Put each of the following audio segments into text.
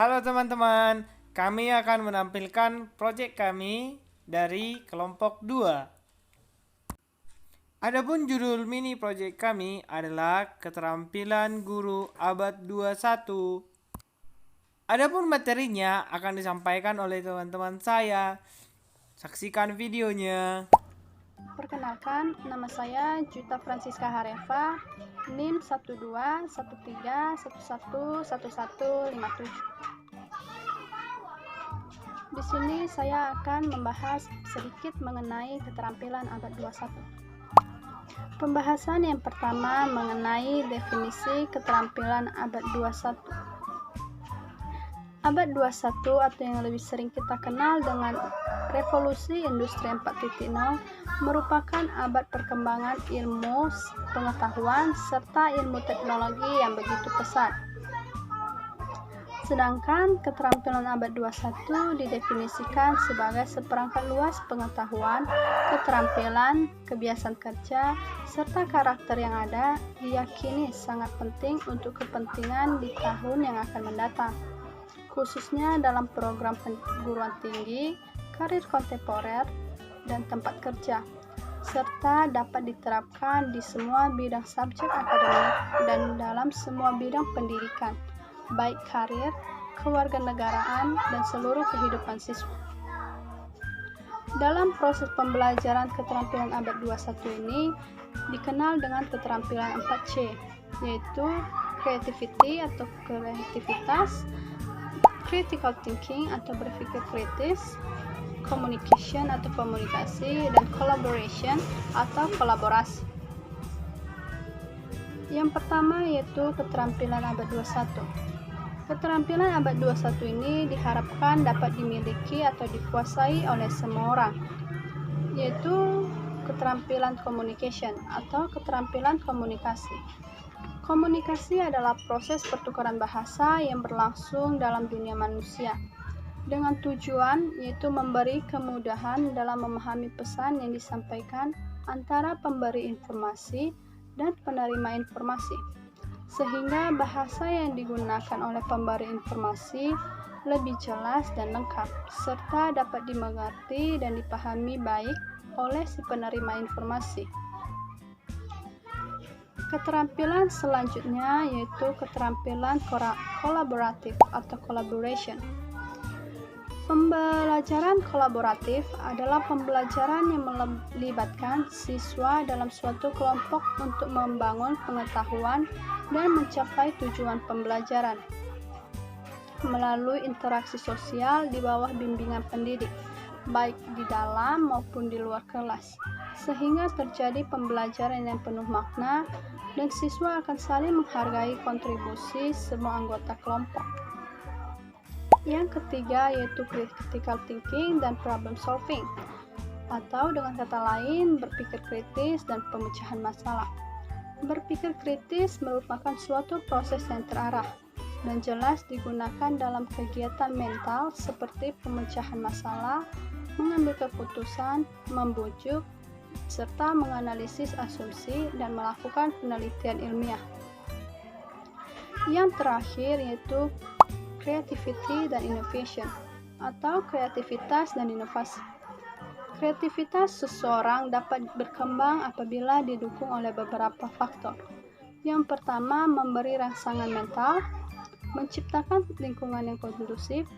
Halo teman-teman, kami akan menampilkan proyek kami dari kelompok 2. Adapun judul mini proyek kami adalah Keterampilan Guru Abad 21. Adapun materinya akan disampaikan oleh teman-teman saya. Saksikan videonya. Perkenalkan, nama saya Juta Francisca Hareva, NIM 1213111157. Di sini saya akan membahas sedikit mengenai keterampilan abad 21. Pembahasan yang pertama mengenai definisi keterampilan abad 21. Abad 21 atau yang lebih sering kita kenal dengan Revolusi Industri 4.0 merupakan abad perkembangan ilmu pengetahuan serta ilmu teknologi yang begitu pesat. Sedangkan keterampilan abad 21 didefinisikan sebagai seperangkat luas pengetahuan, keterampilan, kebiasaan kerja, serta karakter yang ada diyakini sangat penting untuk kepentingan di tahun yang akan mendatang, khususnya dalam program perguruan tinggi, karir kontemporer, dan tempat kerja, serta dapat diterapkan di semua bidang subjek akademik dan dalam semua bidang pendidikan, baik karir, kewarganegaraan, dan seluruh kehidupan siswa. Dalam proses pembelajaran keterampilan abad 21 ini dikenal dengan keterampilan 4C, yaitu creativity atau kreativitas, critical thinking atau berpikir kritis, communication atau komunikasi, dan collaboration atau kolaborasi. Yang pertama yaitu keterampilan abad 21. Keterampilan abad 21 ini diharapkan dapat dimiliki atau dikuasai oleh semua orang, yaitu keterampilan communication atau keterampilan komunikasi. Komunikasi adalah proses pertukaran bahasa yang berlangsung dalam dunia manusia, dengan tujuan yaitu memberi kemudahan dalam memahami pesan yang disampaikan antara pemberi informasi dan penerima informasi, sehingga bahasa yang digunakan oleh pemberi informasi lebih jelas dan lengkap, serta dapat dimengerti dan dipahami baik oleh si penerima informasi. Keterampilan selanjutnya yaitu keterampilan kolaboratif atau collaboration. Pembelajaran kolaboratif adalah pembelajaran yang melibatkan siswa dalam suatu kelompok untuk membangun pengetahuan dan mencapai tujuan pembelajaran melalui interaksi sosial di bawah bimbingan pendidik, baik di dalam maupun di luar kelas, sehingga terjadi pembelajaran yang penuh makna dan siswa akan saling menghargai kontribusi semua anggota kelompok. Yang ketiga yaitu critical thinking dan problem solving, atau dengan kata lain berpikir kritis dan pemecahan masalah. Berpikir kritis merupakan suatu proses yang terarah dan jelas digunakan dalam kegiatan mental seperti pemecahan masalah, mengambil keputusan, membujuk, serta menganalisis asumsi dan melakukan penelitian ilmiah. Yang terakhir yaitu creativity dan innovation, atau kreativitas dan inovasi. Kreativitas seseorang dapat berkembang apabila didukung oleh beberapa faktor. Yang pertama, memberi rangsangan mental, menciptakan lingkungan yang kondusif,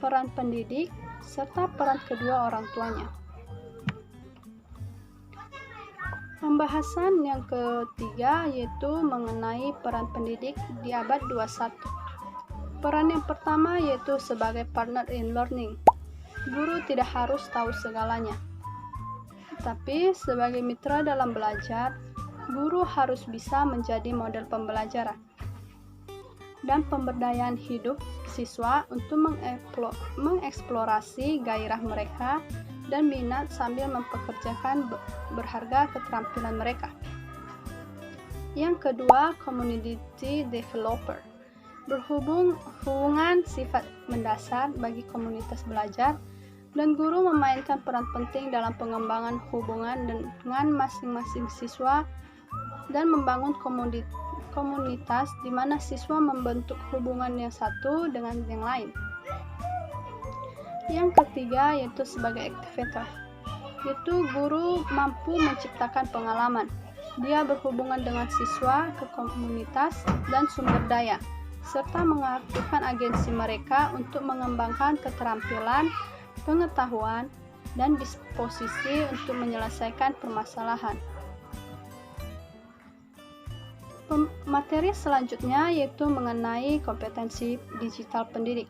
peran pendidik, serta peran kedua orang tuanya. Pembahasan yang ketiga yaitu mengenai peran pendidik di abad 21. Peran yang pertama yaitu sebagai partner in learning. Guru tidak harus tahu segalanya, tapi sebagai mitra dalam belajar, guru harus bisa menjadi model pembelajaran dan pemberdayaan hidup siswa untuk mengeksplorasi gairah mereka dan minat sambil mempekerjakan berharga keterampilan mereka. Yang kedua, community developer. Hubungan sifat mendasar bagi komunitas belajar, dan guru memainkan peran penting dalam pengembangan hubungan dengan masing-masing siswa dan membangun komunitas di mana siswa membentuk hubungan yang satu dengan yang lain. Yang ketiga yaitu sebagai activator, yaitu guru mampu menciptakan pengalaman. Dia berhubungan dengan siswa ke komunitas dan sumber daya, serta mengaktifkan agensi mereka untuk mengembangkan keterampilan, pengetahuan, dan disposisi untuk menyelesaikan permasalahan. Materi selanjutnya yaitu mengenai kompetensi digital pendidik.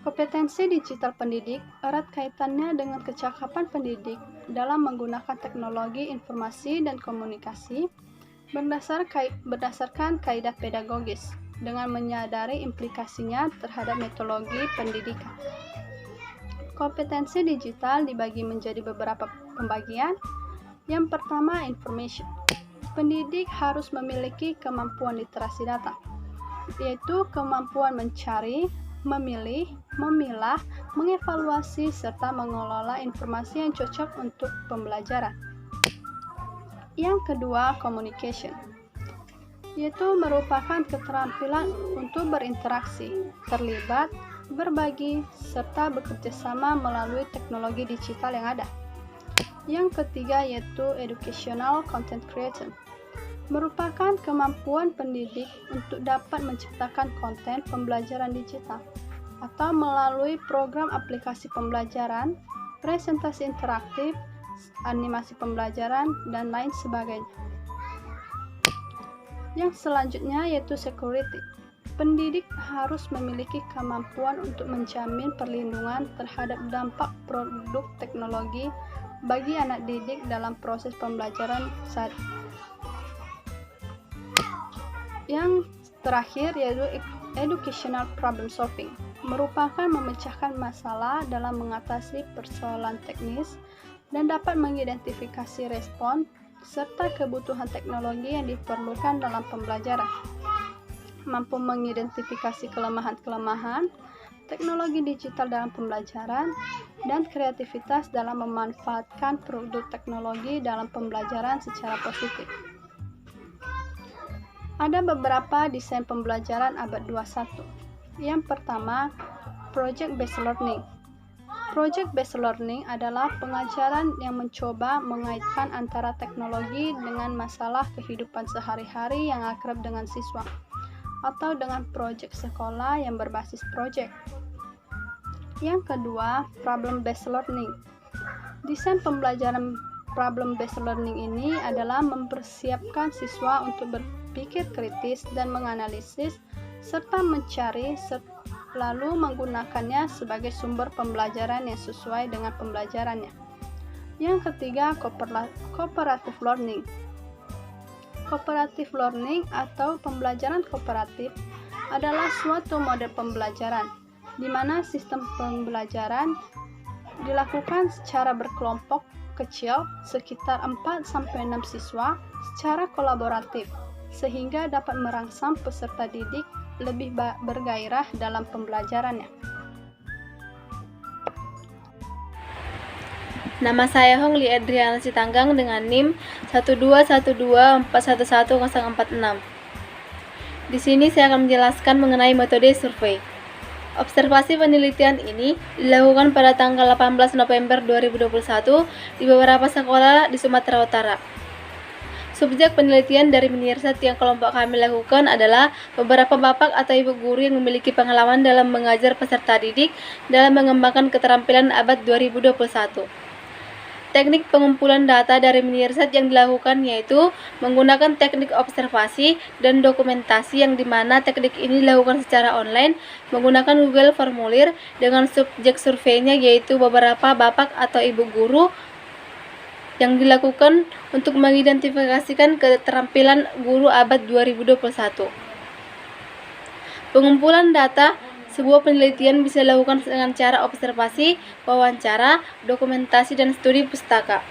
Kompetensi digital pendidik erat kaitannya dengan kecakapan pendidik dalam menggunakan teknologi informasi dan komunikasi berdasarkan kaidah pedagogis dengan menyadari implikasinya terhadap metodologi pendidikan. Kompetensi digital dibagi menjadi beberapa pembagian. Yang pertama, information. Pendidik harus memiliki kemampuan literasi data, yaitu kemampuan mencari, memilih, memilah, mengevaluasi, serta mengelola informasi yang cocok untuk pembelajaran. Yang kedua, communication, yaitu merupakan keterampilan untuk berinteraksi, terlibat, berbagi, serta bekerja sama melalui teknologi digital yang ada. Yang ketiga yaitu educational content creation, merupakan kemampuan pendidik untuk dapat menciptakan konten pembelajaran digital atau melalui program aplikasi pembelajaran, presentasi interaktif, animasi pembelajaran, dan lain sebagainya. Yang selanjutnya yaitu security. Pendidik harus memiliki kemampuan untuk menjamin perlindungan terhadap dampak produk teknologi bagi anak didik dalam proses pembelajaran saat. Yang terakhir yaitu educational problem solving, merupakan memecahkan masalah dalam mengatasi persoalan teknis dan dapat mengidentifikasi respon serta kebutuhan teknologi yang diperlukan dalam pembelajaran. Mampu mengidentifikasi kelemahan-kelemahan teknologi digital dalam pembelajaran dan kreativitas dalam memanfaatkan produk teknologi dalam pembelajaran secara positif. Ada beberapa desain pembelajaran abad 21. Yang pertama, project-based learning. Project-based learning adalah pengajaran yang mencoba mengaitkan antara teknologi dengan masalah kehidupan sehari-hari yang akrab dengan siswa, atau dengan proyek sekolah yang berbasis proyek. Yang kedua, problem-based learning. Desain pembelajaran problem-based learning ini adalah mempersiapkan siswa untuk berpikir kritis dan menganalisis serta mencari lalu menggunakannya sebagai sumber pembelajaran yang sesuai dengan pembelajarannya. Yang ketiga, cooperative learning. Cooperative learning atau pembelajaran kooperatif adalah suatu model pembelajaran di mana sistem pembelajaran dilakukan secara berkelompok kecil sekitar 4-6 siswa secara kolaboratif sehingga dapat merangsang peserta didik lebih bergairah dalam pembelajarannya. Nama saya Hongli Adriana Sitanggang dengan NIM 12124111046. Di sini saya akan menjelaskan mengenai metode survei. Observasi penelitian ini dilakukan pada tanggal 18 November 2021 di beberapa sekolah di Sumatera Utara. Subjek penelitian dari Minirsat yang kelompok kami lakukan adalah beberapa bapak atau ibu guru yang memiliki pengalaman dalam mengajar peserta didik dalam mengembangkan keterampilan abad 2021. Teknik pengumpulan data dari Minirsat yang dilakukan yaitu menggunakan teknik observasi dan dokumentasi yang dimana teknik ini dilakukan secara online menggunakan Google Formulir dengan subjek surveinya yaitu beberapa bapak atau ibu guru yang dilakukan untuk mengidentifikasikan keterampilan guru abad 2021. Pengumpulan data sebuah penelitian bisa dilakukan dengan cara observasi, wawancara, dokumentasi, dan studi pustaka.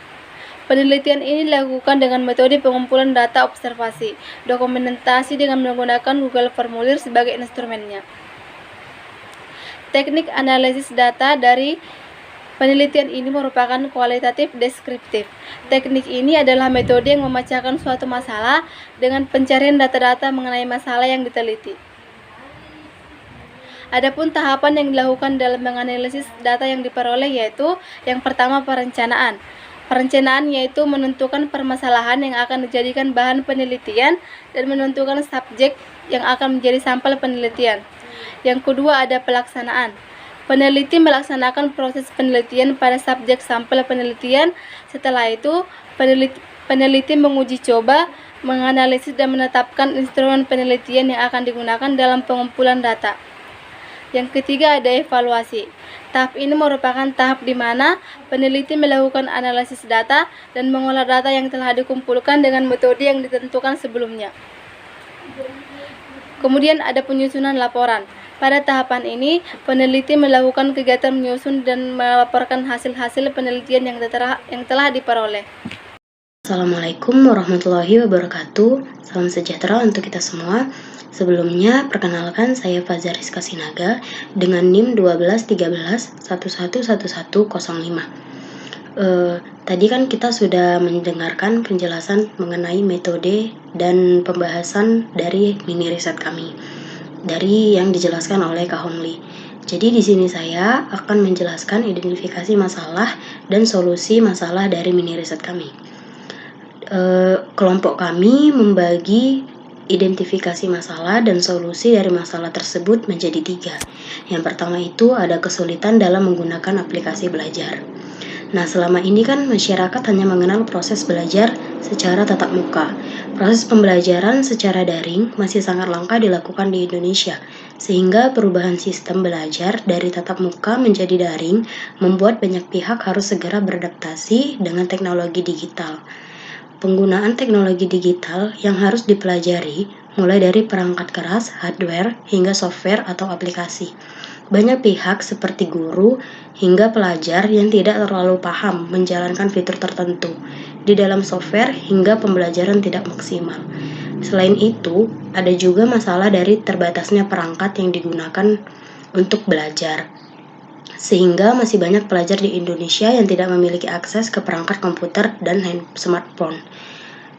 Penelitian ini dilakukan dengan metode pengumpulan data observasi, dokumentasi dengan menggunakan Google Formulir sebagai instrumennya. Teknik analisis data dari Penelitian ini merupakan kualitatif deskriptif. Teknik ini adalah metode yang memecahkan suatu masalah dengan pencarian data-data mengenai masalah yang diteliti. Adapun tahapan yang dilakukan dalam menganalisis data yang diperoleh yaitu yang pertama perencanaan. Perencanaan yaitu menentukan permasalahan yang akan dijadikan bahan penelitian dan menentukan subjek yang akan menjadi sampel penelitian. Yang kedua ada pelaksanaan. Peneliti melaksanakan proses penelitian pada subjek sampel penelitian. Setelah itu, peneliti menguji coba, menganalisis dan menetapkan instrumen penelitian yang akan digunakan dalam pengumpulan data. Yang ketiga ada evaluasi. Tahap ini merupakan tahap di mana peneliti melakukan analisis data dan mengolah data yang telah dikumpulkan dengan metode yang ditentukan sebelumnya. Kemudian ada penyusunan laporan. Pada tahapan ini, peneliti melakukan kegiatan menyusun dan melaporkan hasil-hasil penelitian yang telah diperoleh. Assalamualaikum warahmatullahi wabarakatuh. Salam sejahtera untuk kita semua. Sebelumnya, perkenalkan saya Faza Rizka Sinaga dengan NIM 1213111105. Tadi kan kita sudah mendengarkan penjelasan mengenai metode dan pembahasan dari mini riset kami dari yang dijelaskan oleh Kak Hongli. Jadi di sini saya akan menjelaskan identifikasi masalah dan solusi masalah dari mini riset kami. Kelompok kami membagi identifikasi masalah dan solusi dari masalah tersebut menjadi 3. Yang pertama itu ada kesulitan dalam menggunakan aplikasi belajar. Nah, selama ini kan masyarakat hanya mengenal proses belajar secara tatap muka. Proses pembelajaran secara daring masih sangat langka dilakukan di Indonesia, sehingga perubahan sistem belajar dari tatap muka menjadi daring membuat banyak pihak harus segera beradaptasi dengan teknologi digital. Penggunaan teknologi digital yang harus dipelajari mulai dari perangkat keras, hardware, hingga software atau aplikasi. Banyak pihak seperti guru hingga pelajar yang tidak terlalu paham menjalankan fitur tertentu di dalam software hingga pembelajaran tidak maksimal. Selain itu, ada juga masalah dari terbatasnya perangkat yang digunakan untuk belajar. Sehingga masih banyak pelajar di Indonesia yang tidak memiliki akses ke perangkat komputer dan smartphone.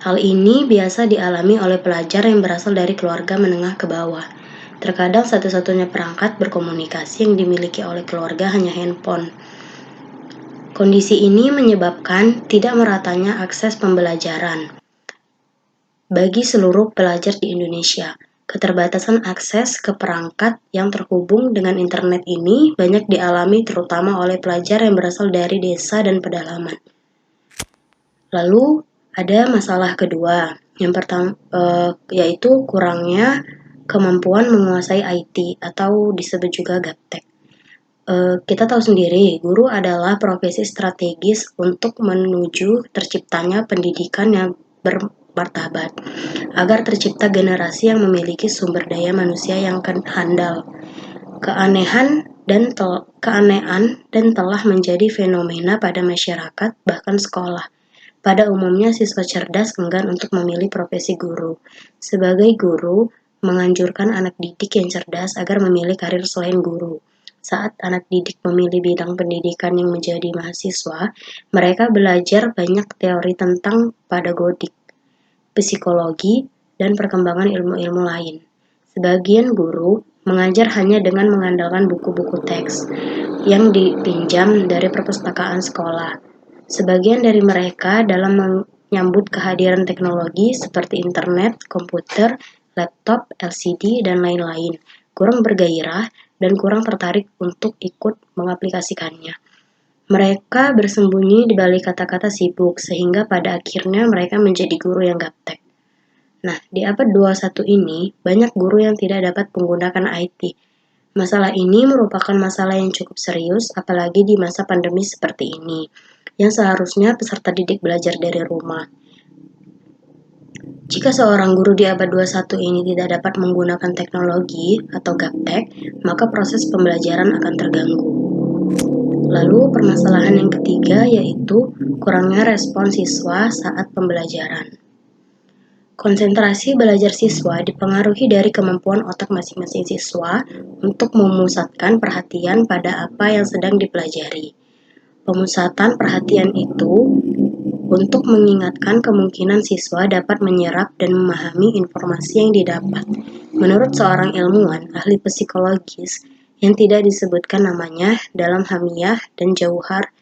Hal ini biasa dialami oleh pelajar yang berasal dari keluarga menengah ke bawah. Terkadang satu-satunya perangkat berkomunikasi yang dimiliki oleh keluarga hanya handphone. Kondisi ini menyebabkan tidak meratanya akses pembelajaran bagi seluruh pelajar di Indonesia. Keterbatasan akses ke perangkat yang terhubung dengan internet ini banyak dialami terutama oleh pelajar yang berasal dari desa dan pedalaman. Lalu ada masalah kedua, yang pertama yaitu kurangnya kemampuan menguasai IT atau disebut juga gaptek. Kita tahu sendiri, guru adalah profesi strategis untuk menuju terciptanya pendidikan yang bermartabat, agar tercipta generasi yang memiliki sumber daya manusia yang handal. Keanehan dan telah menjadi fenomena pada masyarakat, bahkan sekolah. Pada umumnya, siswa cerdas enggan untuk memilih profesi guru. Sebagai guru, menganjurkan anak didik yang cerdas agar memilih karir selain guru. Saat anak didik memilih bidang pendidikan yang menjadi mahasiswa, mereka belajar banyak teori tentang pedagodik, psikologi, dan perkembangan ilmu-ilmu lain. Sebagian guru mengajar hanya dengan mengandalkan buku-buku teks yang dipinjam dari perpustakaan sekolah. Sebagian dari mereka dalam menyambut kehadiran teknologi seperti internet, komputer, laptop, LCD, dan lain-lain, kurang bergairah dan kurang tertarik untuk ikut mengaplikasikannya. Mereka bersembunyi di balik kata-kata sibuk, sehingga pada akhirnya mereka menjadi guru yang gaptek. Nah, di abad 21 ini, banyak guru yang tidak dapat menggunakan IT. Masalah ini merupakan masalah yang cukup serius, apalagi di masa pandemi seperti ini, yang seharusnya peserta didik belajar dari rumah. Jika seorang guru di abad 21 ini tidak dapat menggunakan teknologi atau gaptek, maka proses pembelajaran akan terganggu. Lalu permasalahan yang ketiga yaitu kurangnya respon siswa saat pembelajaran. Konsentrasi belajar siswa dipengaruhi dari kemampuan otak masing-masing siswa untuk memusatkan perhatian pada apa yang sedang dipelajari. Pemusatan perhatian itu untuk mengingatkan kemungkinan siswa dapat menyerap dan memahami informasi yang didapat. Menurut seorang ilmuwan ahli psikologis yang tidak disebutkan namanya dalam Hamiyah dan Jauhar,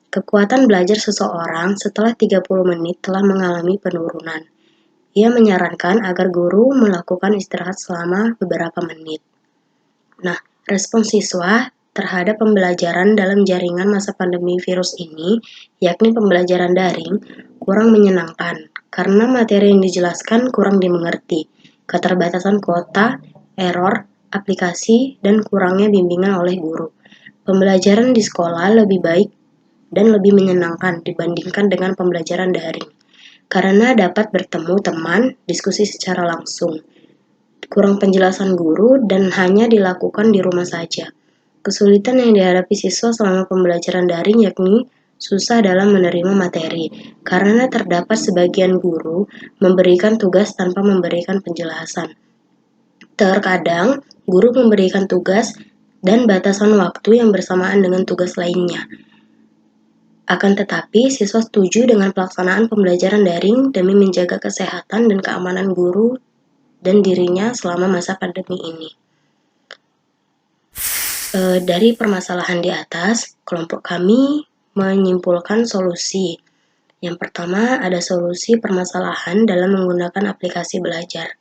kekuatan belajar seseorang setelah 30 menit telah mengalami penurunan. Ia menyarankan agar guru melakukan istirahat selama beberapa menit. Nah, respon siswa terhadap pembelajaran dalam jaringan masa pandemi virus ini, yakni pembelajaran daring, kurang menyenangkan karena materi yang dijelaskan kurang dimengerti, keterbatasan kuota, error, aplikasi, dan kurangnya bimbingan oleh guru. Pembelajaran di sekolah lebih baik dan lebih menyenangkan dibandingkan dengan pembelajaran daring, karena dapat bertemu teman, diskusi secara langsung. Kurang penjelasan guru dan hanya dilakukan di rumah saja. Kesulitan yang dihadapi siswa selama pembelajaran daring yakni susah dalam menerima materi, karena terdapat sebagian guru memberikan tugas tanpa memberikan penjelasan. Terkadang, guru memberikan tugas dan batasan waktu yang bersamaan dengan tugas lainnya. Akan tetapi, siswa setuju dengan pelaksanaan pembelajaran daring demi menjaga kesehatan dan keamanan guru dan dirinya selama masa pandemi ini. Dari permasalahan di atas, kelompok kami menyimpulkan solusi. Yang pertama, ada solusi permasalahan dalam menggunakan aplikasi belajar.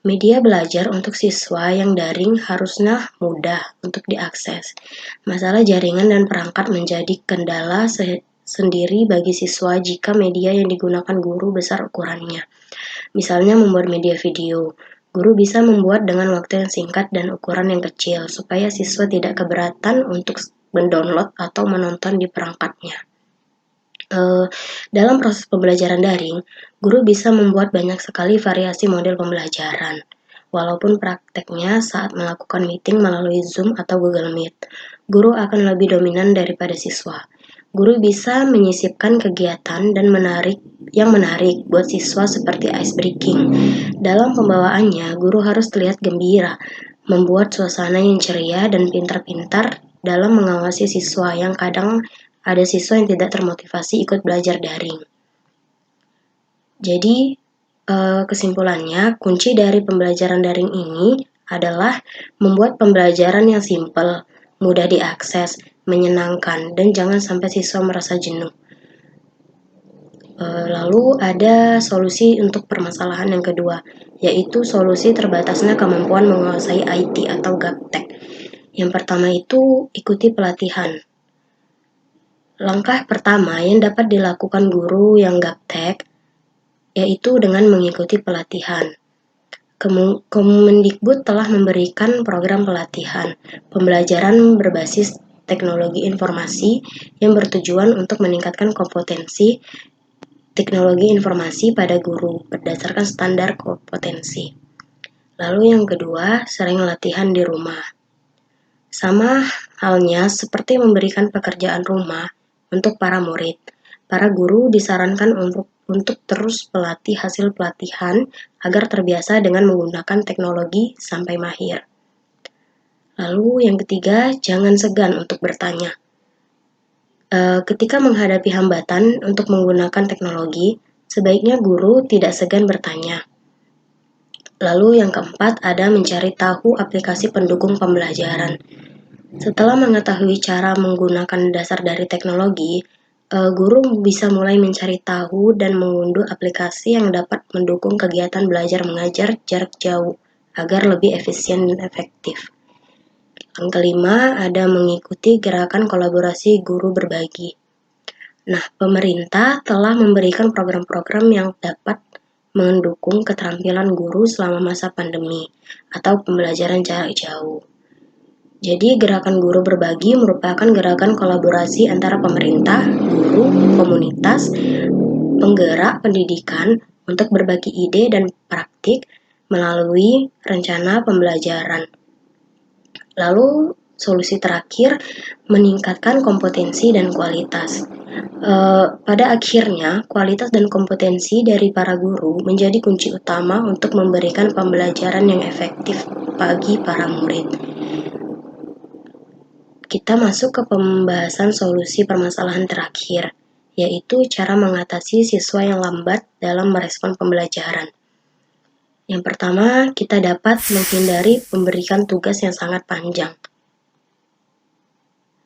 Media belajar untuk siswa yang daring harusnya mudah untuk diakses. Masalah jaringan dan perangkat menjadi kendala sendiri bagi siswa jika media yang digunakan guru besar ukurannya. Misalnya membuat media video. Guru bisa membuat dengan waktu yang singkat dan ukuran yang kecil, supaya siswa tidak keberatan untuk mendownload atau menonton di perangkatnya. Dalam proses pembelajaran daring, guru bisa membuat banyak sekali variasi model pembelajaran, walaupun prakteknya saat melakukan meeting melalui Zoom atau Google Meet, guru akan lebih dominan daripada siswa. Guru bisa menyisipkan kegiatan dan menarik buat siswa seperti ice breaking. Dalam pembawaannya, guru harus terlihat gembira, membuat suasana yang ceria dan pintar-pintar dalam mengawasi siswa yang kadang ada siswa yang tidak termotivasi ikut belajar daring. Jadi, kesimpulannya, kunci dari pembelajaran daring ini adalah membuat pembelajaran yang simpel, mudah diakses, menyenangkan, dan jangan sampai siswa merasa jenuh. Lalu ada solusi untuk permasalahan yang kedua, yaitu solusi terbatasnya kemampuan menguasai IT atau gaptek. Yang pertama itu ikuti pelatihan. Langkah pertama yang dapat dilakukan guru yang gaptek yaitu dengan mengikuti pelatihan. Kemendikbud telah memberikan program pelatihan pembelajaran berbasis teknologi informasi yang bertujuan untuk meningkatkan kompetensi teknologi informasi pada guru berdasarkan standar kompetensi. Lalu yang kedua, sering latihan di rumah. Sama halnya seperti memberikan pekerjaan rumah untuk para murid. Para guru disarankan untuk terus melatih hasil pelatihan agar terbiasa dengan menggunakan teknologi sampai mahir. Lalu yang ketiga, jangan segan untuk bertanya. Ketika menghadapi hambatan untuk menggunakan teknologi, sebaiknya guru tidak segan bertanya. Lalu yang keempat, ada mencari tahu aplikasi pendukung pembelajaran. Setelah mengetahui cara menggunakan dasar dari teknologi, guru bisa mulai mencari tahu dan mengunduh aplikasi yang dapat mendukung kegiatan belajar mengajar jarak jauh agar lebih efisien dan efektif. Yang kelima, ada mengikuti gerakan kolaborasi guru berbagi. Nah, pemerintah telah memberikan program-program yang dapat mendukung keterampilan guru selama masa pandemi atau pembelajaran jarak jauh. Jadi, gerakan guru berbagi merupakan gerakan kolaborasi antara pemerintah, guru, komunitas, penggerak pendidikan untuk berbagi ide dan praktik melalui rencana pembelajaran. Lalu, solusi terakhir, meningkatkan kompetensi dan kualitas. Pada akhirnya, kualitas dan kompetensi dari para guru menjadi kunci utama untuk memberikan pembelajaran yang efektif bagi para murid. kita masuk ke pembahasan solusi permasalahan terakhir, yaitu cara mengatasi siswa yang lambat dalam merespon pembelajaran. Yang pertama, kita dapat menghindari memberikan tugas yang sangat panjang.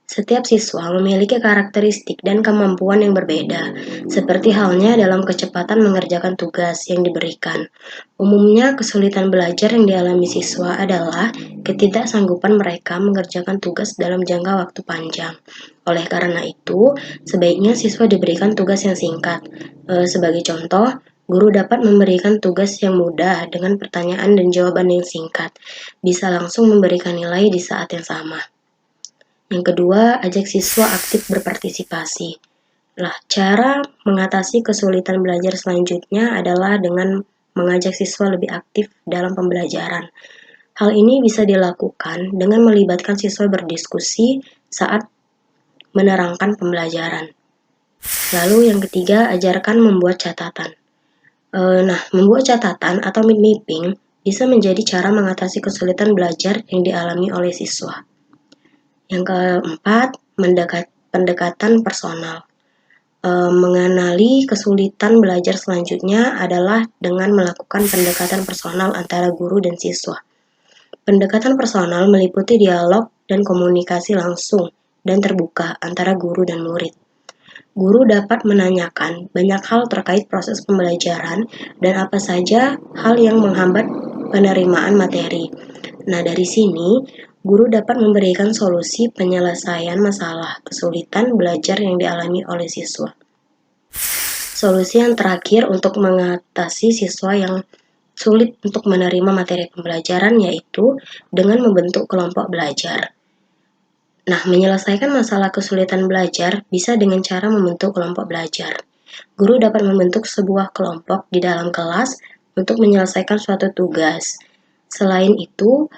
Setiap siswa memiliki karakteristik dan kemampuan yang berbeda, seperti halnya dalam kecepatan mengerjakan tugas yang diberikan. Umumnya, kesulitan belajar yang dialami siswa adalah ketidaksanggupan mereka mengerjakan tugas dalam jangka waktu panjang. Oleh karena itu, sebaiknya siswa diberikan tugas yang singkat. Sebagai contoh, guru dapat memberikan tugas yang mudah dengan pertanyaan dan jawaban yang singkat, bisa langsung memberikan nilai di saat yang sama. Yang kedua, ajak siswa aktif berpartisipasi. Cara mengatasi kesulitan belajar selanjutnya adalah dengan mengajak siswa lebih aktif dalam pembelajaran. Hal ini bisa dilakukan dengan melibatkan siswa berdiskusi saat menerangkan pembelajaran. Lalu yang ketiga, ajarkan membuat catatan. Membuat catatan atau mapping bisa menjadi cara mengatasi kesulitan belajar yang dialami oleh siswa. Yang keempat, pendekatan personal. Mengenali kesulitan belajar selanjutnya adalah dengan melakukan pendekatan personal antara guru dan siswa. Pendekatan personal meliputi dialog dan komunikasi langsung dan terbuka antara guru dan murid. Guru dapat menanyakan banyak hal terkait proses pembelajaran dan apa saja hal yang menghambat penerimaan materi. Dari sini, guru dapat memberikan solusi penyelesaian masalah kesulitan belajar yang dialami oleh siswa. Solusi yang terakhir untuk mengatasi siswa yang sulit untuk menerima materi pembelajaran yaitu dengan membentuk kelompok belajar. Menyelesaikan masalah kesulitan belajar bisa dengan cara membentuk kelompok belajar. Guru dapat membentuk sebuah kelompok di dalam kelas untuk menyelesaikan suatu tugas. Selain itu,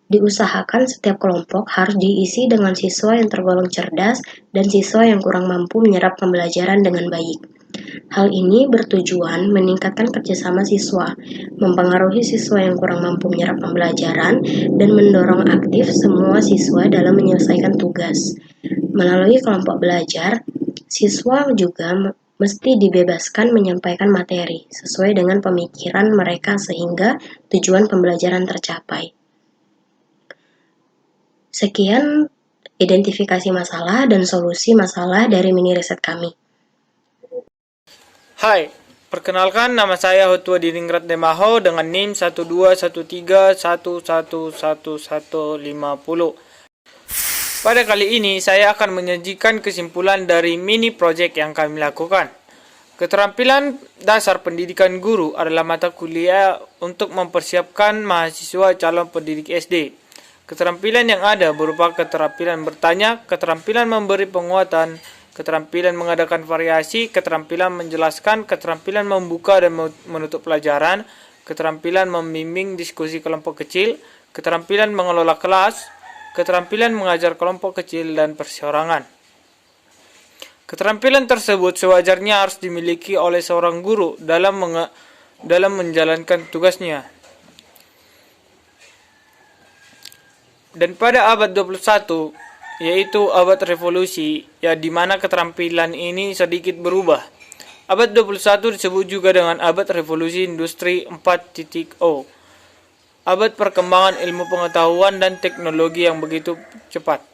diusahakan setiap kelompok harus diisi dengan siswa yang tergolong cerdas dan siswa yang kurang mampu menyerap pembelajaran dengan baik. Hal ini bertujuan meningkatkan kerjasama siswa, mempengaruhi siswa yang kurang mampu menyerap pembelajaran, dan mendorong aktif semua siswa dalam menyelesaikan tugas. Melalui kelompok belajar, siswa juga mesti dibebaskan menyampaikan materi sesuai dengan pemikiran mereka sehingga tujuan pembelajaran tercapai. Sekian identifikasi masalah dan solusi masalah dari mini riset kami. Hai, perkenalkan nama saya Hotwa Diningrat Demaho dengan NIM 12131111150. Pada kali ini saya akan menyajikan kesimpulan dari mini project yang kami lakukan. Keterampilan dasar pendidikan guru adalah mata kuliah untuk mempersiapkan mahasiswa calon pendidik SD. Keterampilan yang ada berupa keterampilan bertanya, keterampilan memberi penguatan, keterampilan mengadakan variasi, keterampilan menjelaskan, keterampilan membuka dan menutup pelajaran, keterampilan membimbing diskusi kelompok kecil, keterampilan mengelola kelas, keterampilan mengajar kelompok kecil dan perseorangan. Keterampilan tersebut sewajarnya harus dimiliki oleh seorang guru dalam menjalankan tugasnya. Dan pada abad 21, yaitu abad revolusi, di mana keterampilan ini sedikit berubah. Abad 21 disebut juga dengan abad revolusi industri 4.0. Abad perkembangan ilmu pengetahuan dan teknologi yang begitu cepat.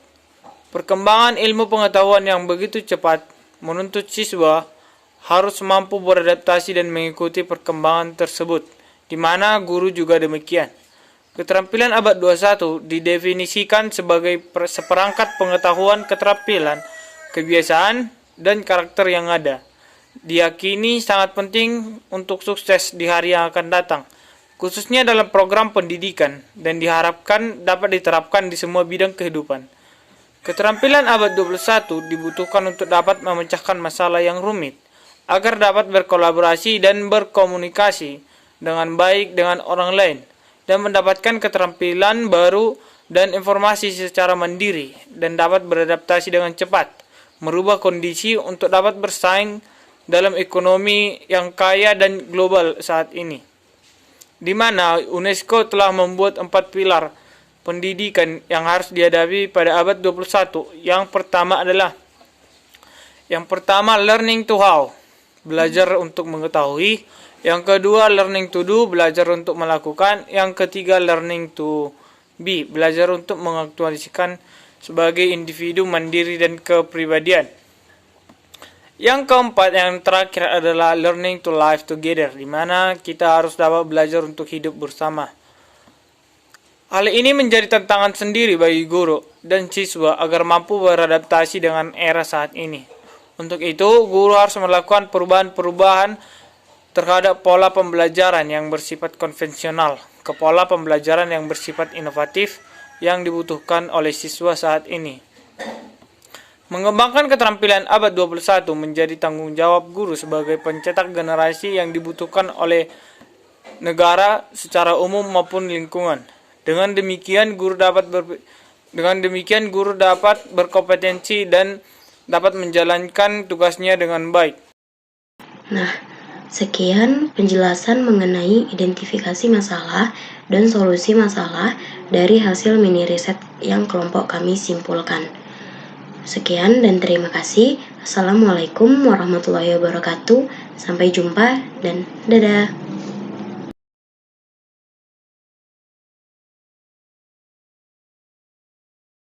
Perkembangan ilmu pengetahuan yang begitu cepat menuntut siswa harus mampu beradaptasi dan mengikuti perkembangan tersebut, di mana guru juga demikian. Keterampilan abad 21 didefinisikan sebagai seperangkat pengetahuan, keterampilan, kebiasaan, dan karakter yang ada. Diyakini sangat penting untuk sukses di hari yang akan datang, khususnya dalam program pendidikan, dan diharapkan dapat diterapkan di semua bidang kehidupan. Keterampilan abad 21 dibutuhkan untuk dapat memecahkan masalah yang rumit, agar dapat berkolaborasi dan berkomunikasi dengan baik dengan orang lain, dan mendapatkan keterampilan baru dan informasi secara mandiri, dan dapat beradaptasi dengan cepat, merubah kondisi untuk dapat bersaing dalam ekonomi yang kaya dan global saat ini, di mana UNESCO telah membuat 4 pilar pendidikan yang harus dihadapi pada abad 21. Yang pertama learning to how, belajar untuk mengetahui. Yang kedua learning to do, belajar untuk melakukan. Yang ketiga learning to be, belajar untuk mengaktualisasikan sebagai individu mandiri dan kepribadian. Yang keempat, yang terakhir adalah learning to live together, di mana kita harus dapat belajar untuk hidup bersama. Hal ini menjadi tantangan sendiri bagi guru dan siswa agar mampu beradaptasi dengan era saat ini. Untuk itu, guru harus melakukan perubahan-perubahan terhadap pola pembelajaran yang bersifat konvensional ke pola pembelajaran yang bersifat inovatif yang dibutuhkan oleh siswa saat ini. Mengembangkan keterampilan abad 21 menjadi tanggung jawab guru sebagai pencetak generasi yang dibutuhkan oleh negara secara umum maupun lingkungan. Dengan demikian guru dapat berkompetensi dan dapat menjalankan tugasnya dengan baik. Nah, sekian penjelasan mengenai identifikasi masalah dan solusi masalah dari hasil mini riset yang kelompok kami simpulkan. Sekian dan terima kasih. Assalamualaikum warahmatullahi wabarakatuh. Sampai jumpa dan dadah.